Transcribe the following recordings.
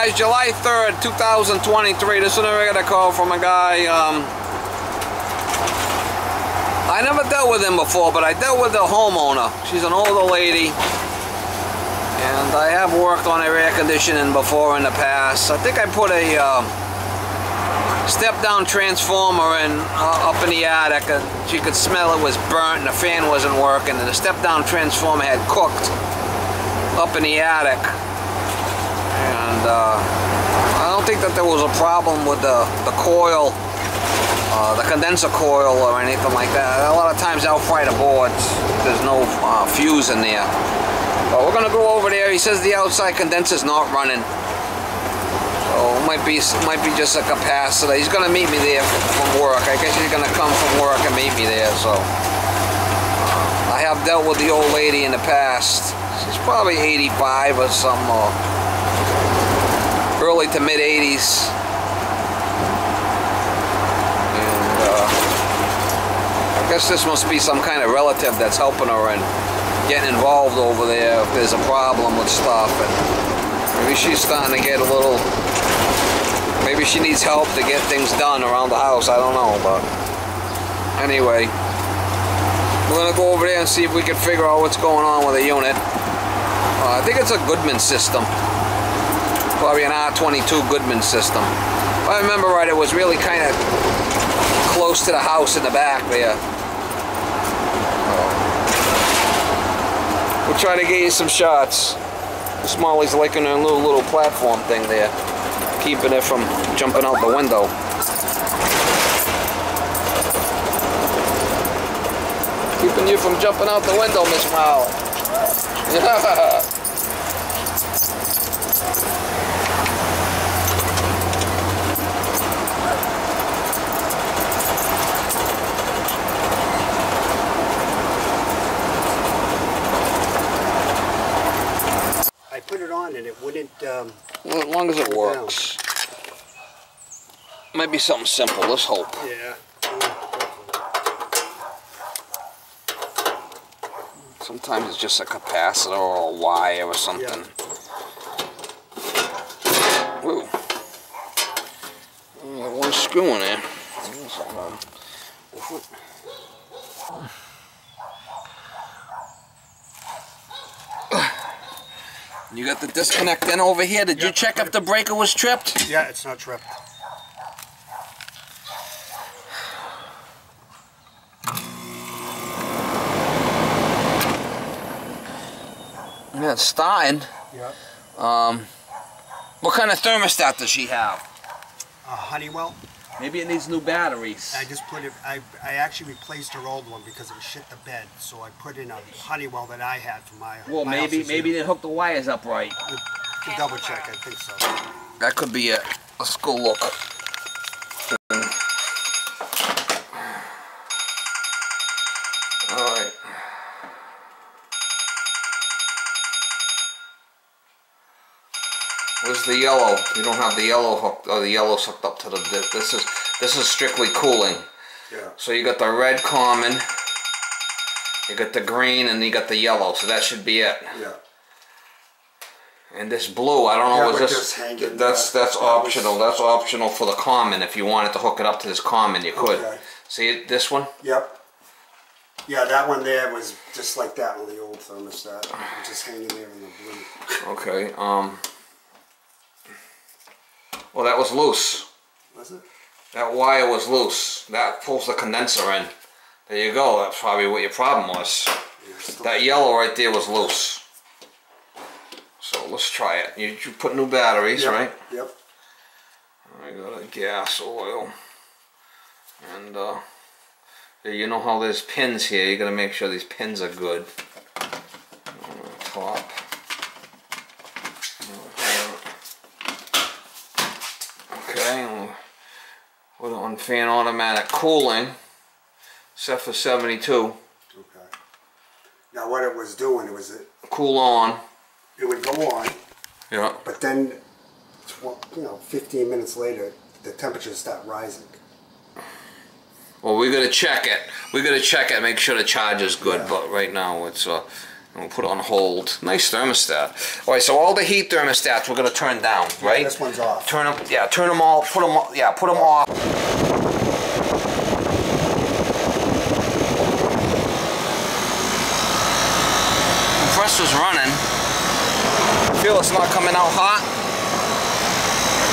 guys, July 3rd, 2023. This is another I got a call from a guy. I never dealt with him before, but I dealt with the homeowner. She's an older lady, and I have worked on her air conditioning before in the past. I think I put a step-down transformer in up in the attic, and she could smell it was burnt and the fan wasn't working, and the step-down transformer had cooked up in the attic. And I don't think that there was a problem with the coil, the condenser coil or anything like that. A lot of times they'll fry the boards. There's no fuse in there. But we're gonna go over there. He says the outside condenser's not running, so it might be just a capacitor. He's gonna meet me there from work. I guess he's gonna come from work and meet me there. So I have dealt with the old lady in the past. She's probably 85 or something, or early to mid 80s. And I guess this must be some kind of relative that's helping her and getting involved over there if there's a problem with stuff. And maybe she's starting to get a little, maybe she needs help to get things done around the house. I don't know, but anyway, we're gonna go over there and see if we can figure out what's going on with the unit. I think it's a Goodman system. Probably an R22 Goodman system. If I remember right, it was really kind of close to the house in the back there. We'll try to get you some shots. Smalley's like in a little platform thing there, keeping it from jumping out the window. Keeping you from jumping out the window, Miss Mao. Yeah. Put it on and it wouldn't well, as long as it works. Might be something simple, let's hope. Yeah. Sometimes it's just a capacitor or a wire or something. Yeah. Woo. One screw in there. You got the disconnect in over here. Did you check if the breaker was tripped? Yeah, it's not tripped. Yeah, it's starting. Yeah. What kind of thermostat does she have? Honeywell. Maybe it needs new batteries. I just put it, I actually replaced her old one because it was shit the bed, so I put in a Honeywell that I had for my well, my maybe they hooked the wires up right. To double check, I think so. That could be it. Let's go look. Alright. Where's the yellow? You don't have the yellow hooked, or the yellow's hooked up to the. This is strictly cooling. Yeah. So you got the red common, you got the green, and you got the yellow. So that should be it. Yeah. And this blue, I don't know. Yeah, Was this? That's optional. That's optional for the common. If you wanted to hook it up to this common, you could. Okay. See this one? Yep. Yeah, that one there was just like that one, the old thermostat. It was just hanging there in the blue. Okay. Well, that was loose. Was it? That wire was loose. That pulls the condenser in. There you go. That's probably what your problem was. Yeah, that yellow right there was loose. So let's try it. You put new batteries, yep. right? Yep. I got a gas oil. And yeah, you know how there's pins here. You got to make sure these pins are good. On the top. Okay, put it on fan automatic cooling, set for 72. Okay. Now what it was doing, it was cool on. It would go on. Yeah. But then, 15 minutes later, the temperatures start rising. Well, we gotta check it. We gotta check it, make sure the charge is good. Yeah. But right now it's We'll put it on hold. Nice thermostat. All right, so all the heat thermostats we're gonna turn down, right? Yeah, this one's off. Turn them. Yeah, turn them all. Put them. Yeah, put them off. Compressor's running. Feel it's not coming out hot.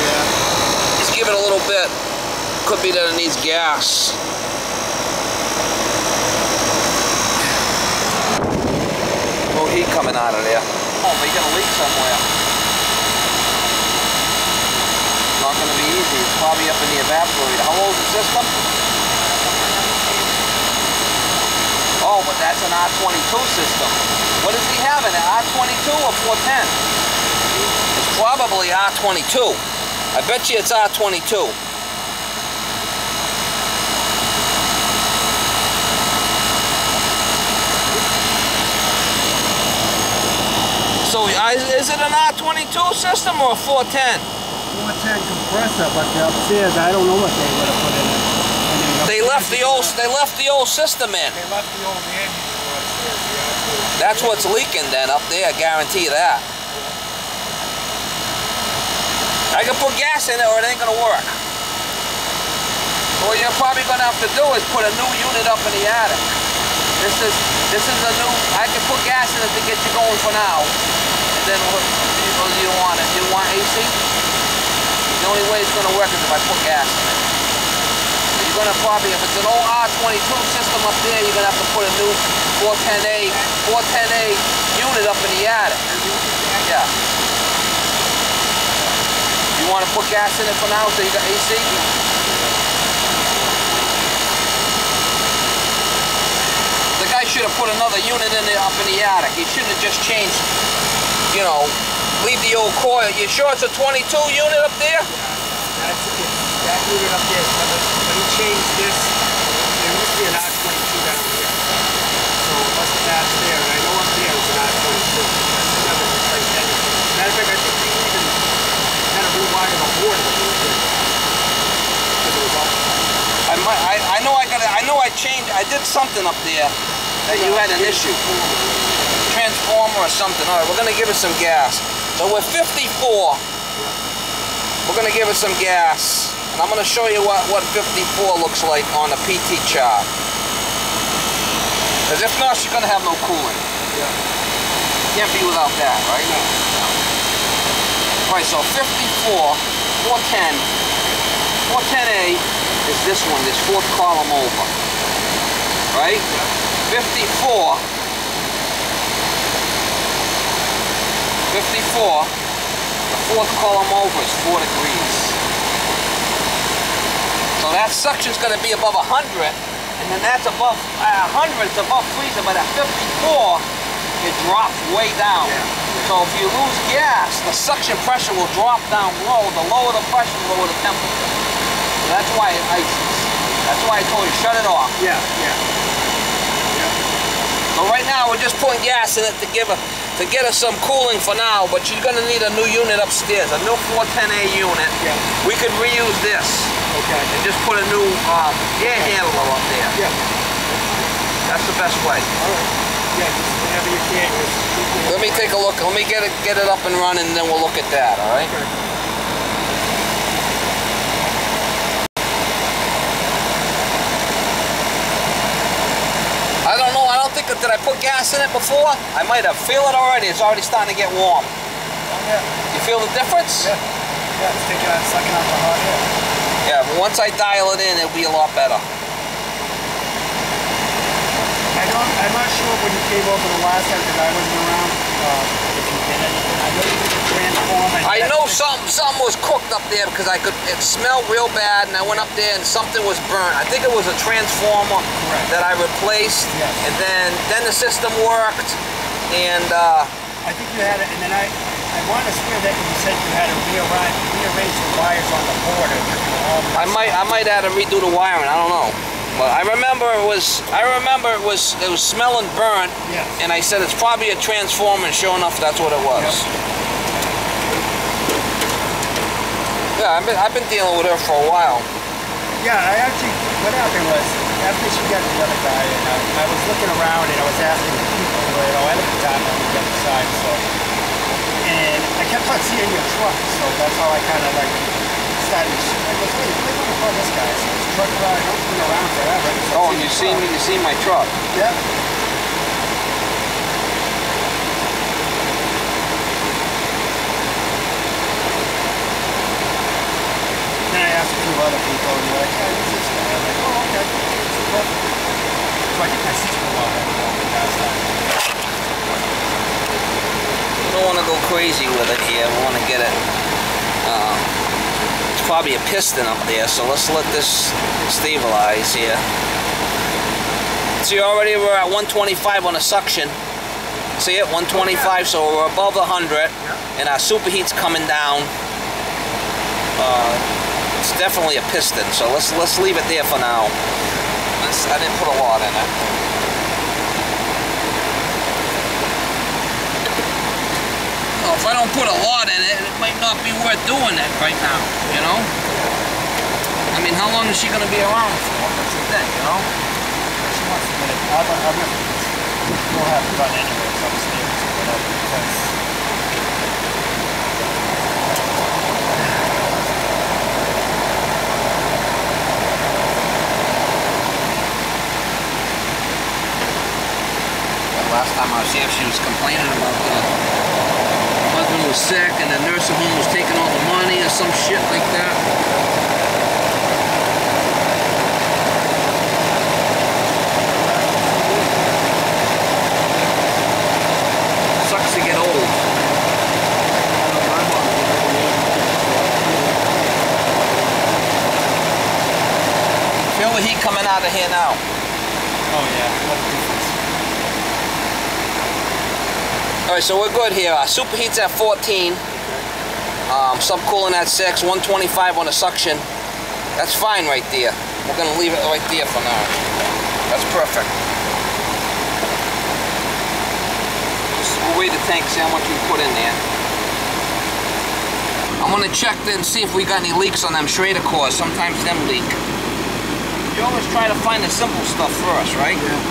Yeah. Just give it a little bit. Could be that it needs gas. No heat coming out of there. Oh, but you got a leak somewhere. Not going to be easy. It's probably up in the evaporator. How old is the system? Oh, but that's an R22 system. What does he have in it? R22 or 410? It's probably R22. I bet you it's R22. So is it an R22 system or a 410? 410 compressor, but the upstairs, I don't know what they would have put in it. They left the old system in. They left the old engine upstairs, yeah. That's what's leaking then up there, I guarantee that. I can put gas in it or it ain't gonna work. What you're probably gonna have to do is put a new unit up in the attic. This is a new, I can put gas in it to get you going for now. And then you want it. You want AC? The only way it's gonna work is if I put gas in it. So you're gonna probably, if it's an old R22 system up there, you're gonna have to put a new 410A unit up in the attic. Yeah. You want to put gas in it for now so you got AC? The guy should have put another unit in there up in the attic. He shouldn't have just changed, you know, leave the old coil. You sure it's a 22 unit up there? Yeah, that unit up there. When he changed this, there used to be an R22 down here. So it must have matched there. And I know up there it's an R22. That's another replaced engine. Matter of fact, I think we even kind of rewired the board a little bit. Because it was off. I know I changed, I did something up there that you had an issue. Transformer or something. All right, we're gonna give it some gas. So we're 54. We're gonna give it some gas. And I'm gonna show you what 54 looks like on the PT chart. Because if not, she's gonna have no cooling. Yeah. Can't be without that, right? No. All right, so 54, 410, 410A is this one, this fourth column over, right? 54, the fourth column over is 4 degrees. So that suction's going to be above 100, and then that's above 100, it's above freezing, but at 54, it drops way down. So if you lose gas, the suction pressure will drop down low. The lower the pressure, the lower the temperature. So that's why I told you, shut it off. Yeah. So right now we're just putting gas in it to get us some cooling for now, but you're gonna need a new unit upstairs, a new 410A unit. Yeah. We could reuse this. Okay. And just put a new air handler up there. Yeah. That's the best way. All right. Yeah, just whenever you can. Let me take a look. Let me get it up and running, and then we'll look at that. All right. Okay. I don't know. I don't think did I put gas in it before? I might have. Feel it already. It's already starting to get warm. Oh, yeah. You feel the difference? Yeah. Yeah. It's taking out, sucking out the hot air. Yeah. But once I dial it in, it'll be a lot better. I'm not sure when you came over the last time that I wasn't around, if you did anything. I know you did the transformer. I know something was cooked up there because it smelled real bad, and I went up there and something was burnt. I think it was a transformer that I replaced, and then the system worked, and I think you had it, and then I want to swear that you said you had to rearrange the wires on the board. I might have to redo the wiring. I don't know. But I remember it was smelling burnt, and I said it's probably a transformer, and sure enough, that's what it was. Yeah, I've been dealing with her for a while. Yeah, what happened was, after she got the other guy, and I was looking around and I was asking people, you know, I live in town on the other side, so, and I kept on seeing your truck, so that's how I kind of like started. I was wait, what the fuck this guy? So this truck around, I don't been around forever. So oh, and you seen my truck? Yeah. Then I asked a few other people, and they're like, yeah, use this guy. I'm like, oh, okay. It's perfect. So I get my sister-in-law last time. We don't want to go crazy with it here. We want to get it. It's probably a piston up there, so let's let this stabilize here. See, already we're at 125 on the suction. See it? 125, so we're above 100, and our superheat's coming down. It's definitely a piston, so let's leave it there for now. I didn't put a lot in it. Well, if I don't put a lot in it, it might not be worth doing it right now, you know? I mean, how long is she going to be around for? That's the thing, you know? She wants to get it. We'll have to run anyways upstairs or whatever, because last time I was here, she was complaining about the husband was sick and the nursing home was taking all the money or some shit like that. Sucks to get old. Feel the heat coming out of here now. oh yeah, what a difference. Alright, so we're good here. Our superheat's at 14. Subcooling at 6, 125 on the suction. That's fine right there. We're going to leave it right there for now. That's perfect. We'll weigh the tank, see how much we put in there. I'm going to check and see if we got any leaks on them Schrader cores. Sometimes them leak. You always try to find the simple stuff first, right? Yeah.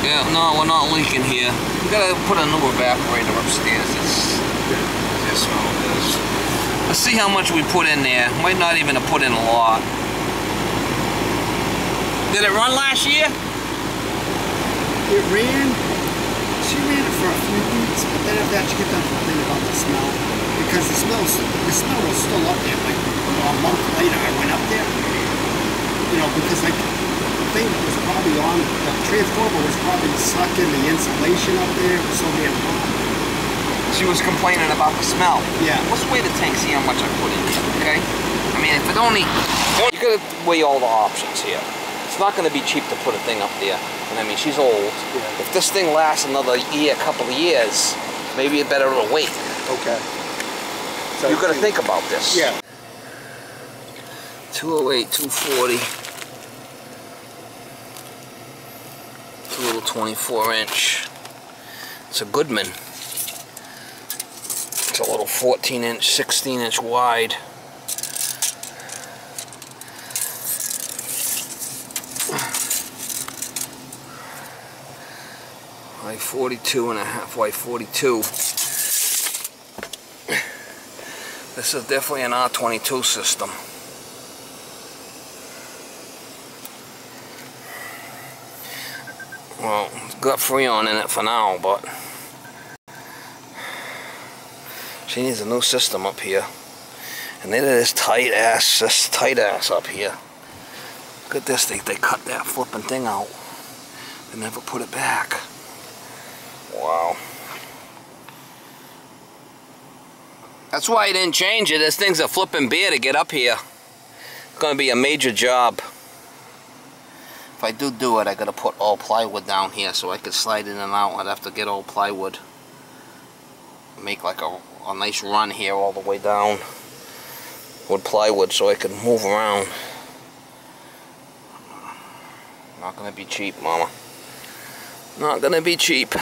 Yeah, no, we're not leaking here. We gotta put a new evaporator upstairs. It's just how it is. Let's see how much we put in there. Might not even have put in a lot. Did it run last year? It ran. She ran it for a few weeks, but then after that you get done complaining about the smell. Because the smell was still up there. Like a month later I went up there. You know, because like the thing was probably on, the transformer was probably sucking the insulation up there. It was so damn hot. She was complaining about the smell. Yeah. Let's weigh the tank, see how much I put in here, okay? I mean, if it only... You gotta weigh all the options here. It's not gonna be cheap to put a thing up there. And I mean, she's old. Yeah. If this thing lasts another year, couple of years, maybe it's better to wait. Okay. So you gotta think about this. Yeah. 208, 240. It's a little 24-inch. It's a Goodman. It's a little 14-inch, 16-inch wide. Like 42 and a half, like 42. This is definitely an R22 system. Well, it's got Freon in it for now, but she needs a new system up here. And they did this tight ass up here. Look at this, they cut that flipping thing out. They never put it back. Wow. That's why I didn't change it. This thing's a flipping bear to get up here. It's gonna be a major job. If I do it, I gotta put all plywood down here so I could slide in and out. I'd have to get all plywood. Make like a nice run here all the way down with plywood so I could move around. Not gonna be cheap, mama. Not gonna be cheap.